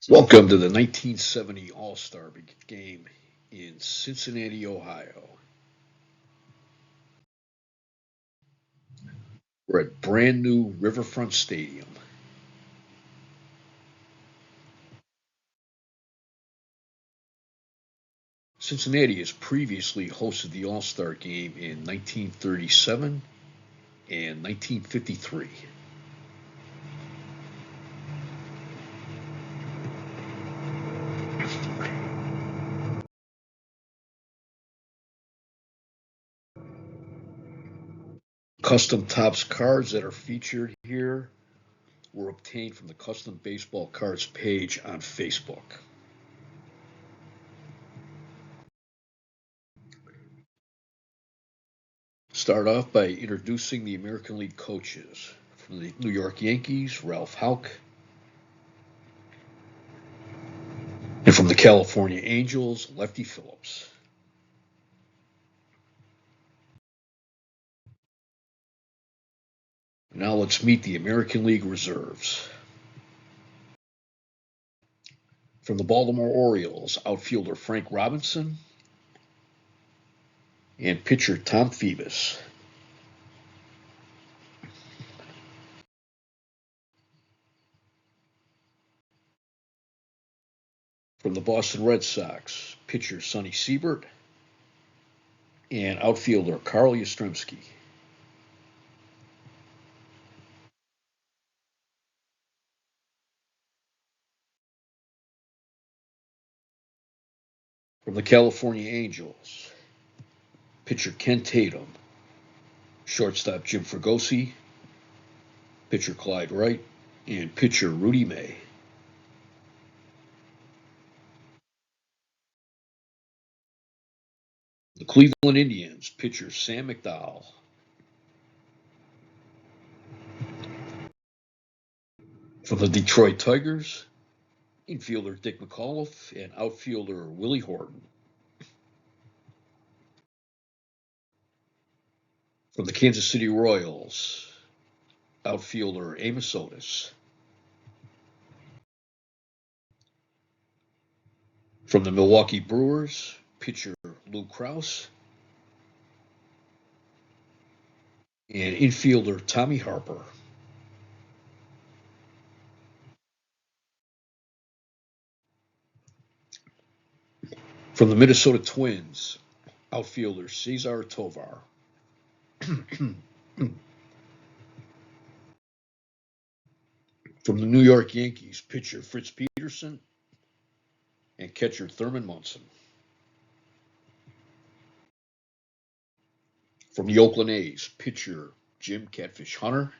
Welcome to the 1970 All-Star Game in Cincinnati, Ohio. We're at brand new Riverfront Stadium. Cincinnati has previously hosted the All-Star Game in 1937 and 1953. Custom Topps cards that are featured here were obtained from the Custom Baseball Cards page on Facebook. Start off by introducing the American League coaches. From the New York Yankees, Ralph Houk. And from the California Angels, Lefty Phillips. Now let's meet the American League reserves. From the Baltimore Orioles, outfielder Frank Robinson and pitcher Tom Phoebus. From the Boston Red Sox, pitcher Sonny Siebert and outfielder Carl Yastrzemski. From the California Angels, pitcher Ken Tatum, shortstop Jim Fregosi, pitcher Clyde Wright, and pitcher Rudy May. The Cleveland Indians, pitcher Sam McDowell. From the Detroit Tigers, infielder Dick McAuliffe and outfielder Willie Horton. From the Kansas City Royals, outfielder Amos Otis. From the Milwaukee Brewers, pitcher Lou Krause and infielder Tommy Harper. From the Minnesota Twins, outfielder Cesar Tovar. From the New York Yankees, pitcher Fritz Peterson and catcher Thurman Munson. From the Oakland A's, pitcher Jim Catfish Hunter.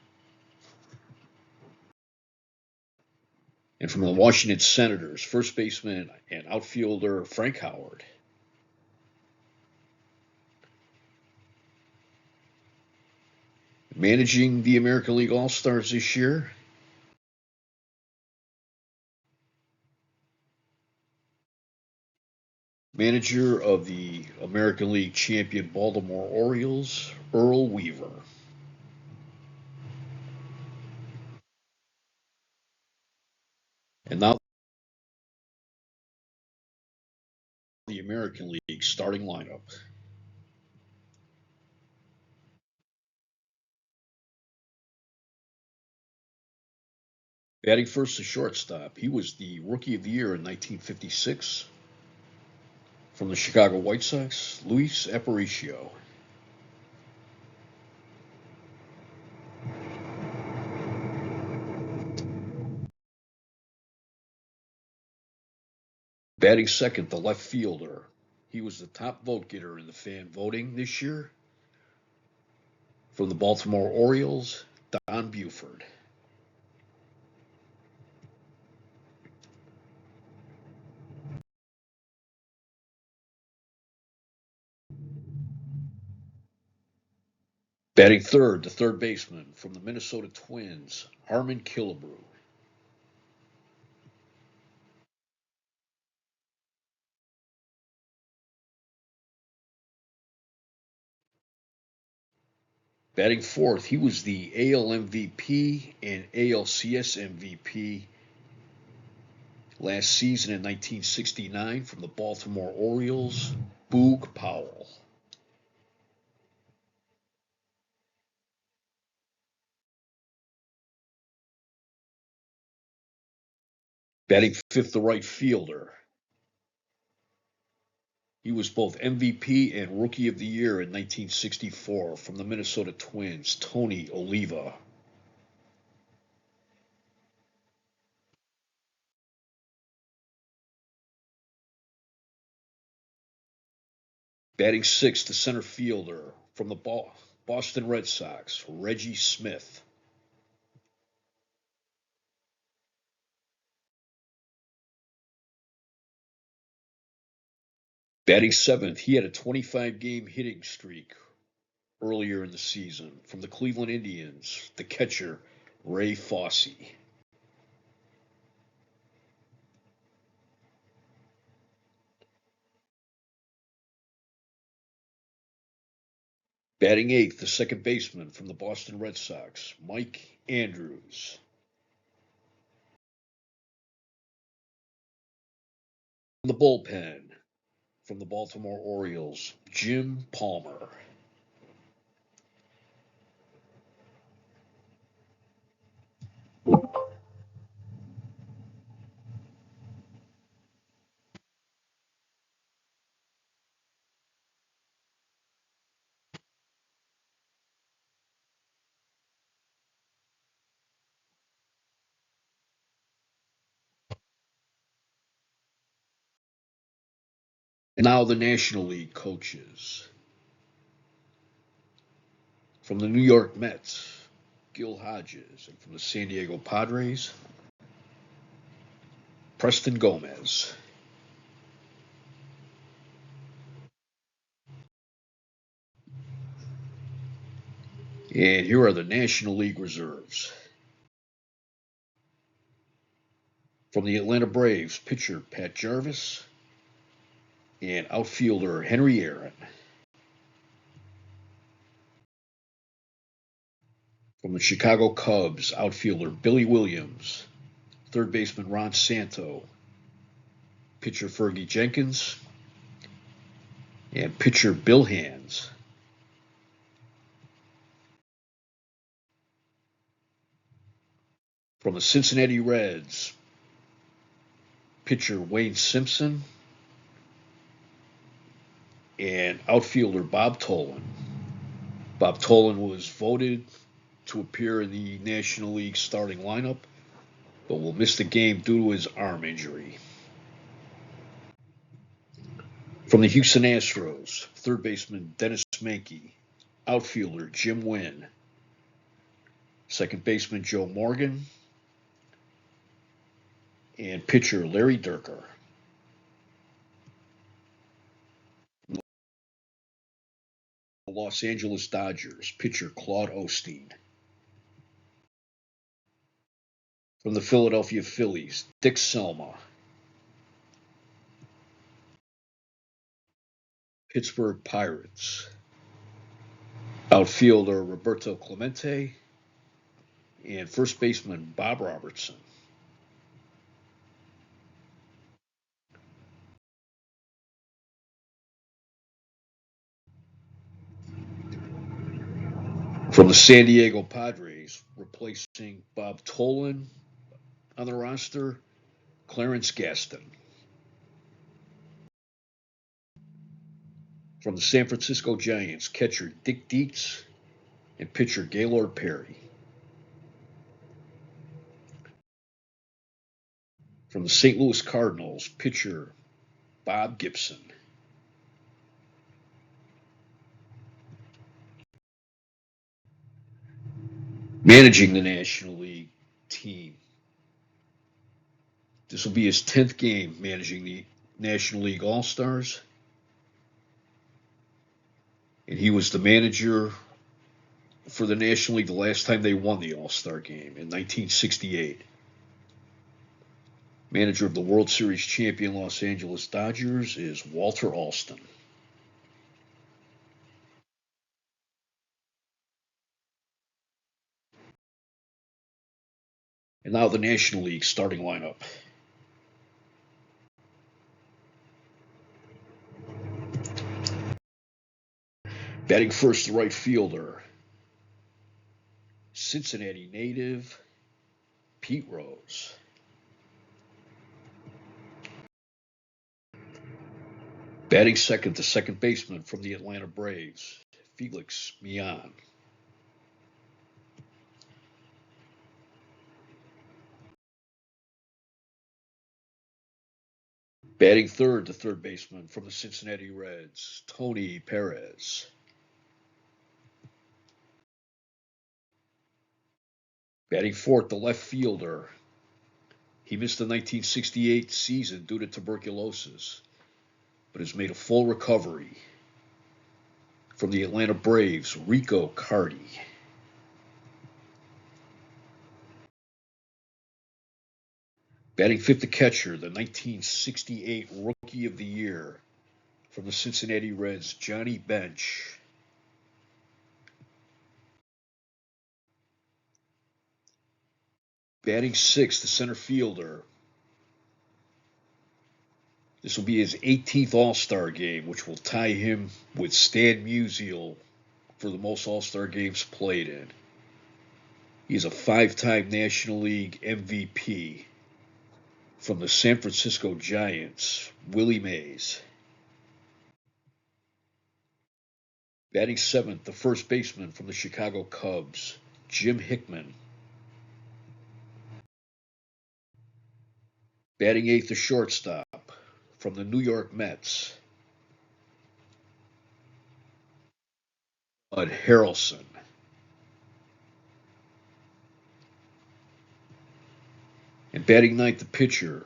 And from the Washington Senators, first baseman and outfielder Frank Howard. Managing the American League All-Stars this year, manager of the American League champion Baltimore Orioles, Earl Weaver. And now the American League starting lineup. Batting first to shortstop, he was the Rookie of the Year in 1956. From the Chicago White Sox, Luis Aparicio. Batting second, the left fielder. He was the top vote getter in the fan voting this year. From the Baltimore Orioles, Don Buford. Batting third, the third baseman from the Minnesota Twins, Harmon Killebrew. Batting fourth, he was the AL MVP and ALCS MVP Last season in 1969 from the Baltimore Orioles, Boog Powell. Batting fifth, the right fielder. He was both MVP and Rookie of the Year in 1964 from the Minnesota Twins, Tony Oliva. Batting sixth, the center fielder from the Boston Red Sox, Reggie Smith. Batting seventh, he had a 25-game hitting streak earlier in the season from the Cleveland Indians, the catcher, Ray Fosse. Batting eighth, the second baseman from the Boston Red Sox, Mike Andrews. The bullpen from the Baltimore Orioles, Jim Palmer. And now the National League coaches. From the New York Mets, Gil Hodges, and from the San Diego Padres, Preston Gomez. And here are the National League reserves. From the Atlanta Braves, pitcher Pat Jarvis and outfielder Henry Aaron. From the Chicago Cubs, outfielder Billy Williams, third baseman Ron Santo, pitcher Fergie Jenkins, and pitcher Bill Hands. From the Cincinnati Reds, pitcher Wayne Simpson and outfielder Bob Tolan. Bob Tolan was voted to appear in the National League starting lineup, but will miss the game due to his arm injury. From the Houston Astros, third baseman Dennis Menke, outfielder Jim Wynn, second baseman Joe Morgan, and pitcher Larry Dierker. The Los Angeles Dodgers, pitcher Claude Osteen. From the Philadelphia Phillies, Dick Selma. Pittsburgh Pirates, outfielder Roberto Clemente, and first baseman Bob Robertson. From the San Diego Padres, replacing Bob Tolan on the roster, Clarence Gaston. From the San Francisco Giants, catcher Dick Dietz and pitcher Gaylord Perry. From the St. Louis Cardinals, pitcher Bob Gibson. Managing the National League team. This will be his 10th game managing the National League All-Stars. And he was the manager for the National League the last time they won the All-Star game in 1968. Manager of the World Series champion Los Angeles Dodgers is Walter Alston. And now the National League starting lineup. Batting first, the right fielder, Cincinnati native Pete Rose. Batting second, the second baseman from the Atlanta Braves, Felix Millan. Batting third, the third baseman from the Cincinnati Reds, Tony Perez. Batting fourth, the left fielder. He missed the 1968 season due to tuberculosis, but has made a full recovery. From the Atlanta Braves, Rico Carty. Batting fifth, the catcher, the 1968 Rookie of the Year from the Cincinnati Reds, Johnny Bench. Batting sixth, the center fielder. This will be his 18th All-Star game, which will tie him with Stan Musial for the most All-Star games played in. He's a five-time National League MVP from the San Francisco Giants, Willie Mays. Batting seventh, the first baseman from the Chicago Cubs, Jim Hickman. Batting eighth, the shortstop from the New York Mets, Bud Harrelson. And batting ninth, the pitcher,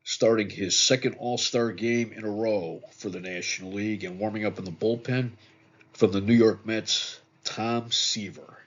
starting his second All-Star game in a row for the National League and warming up in the bullpen from the New York Mets, Tom Seaver.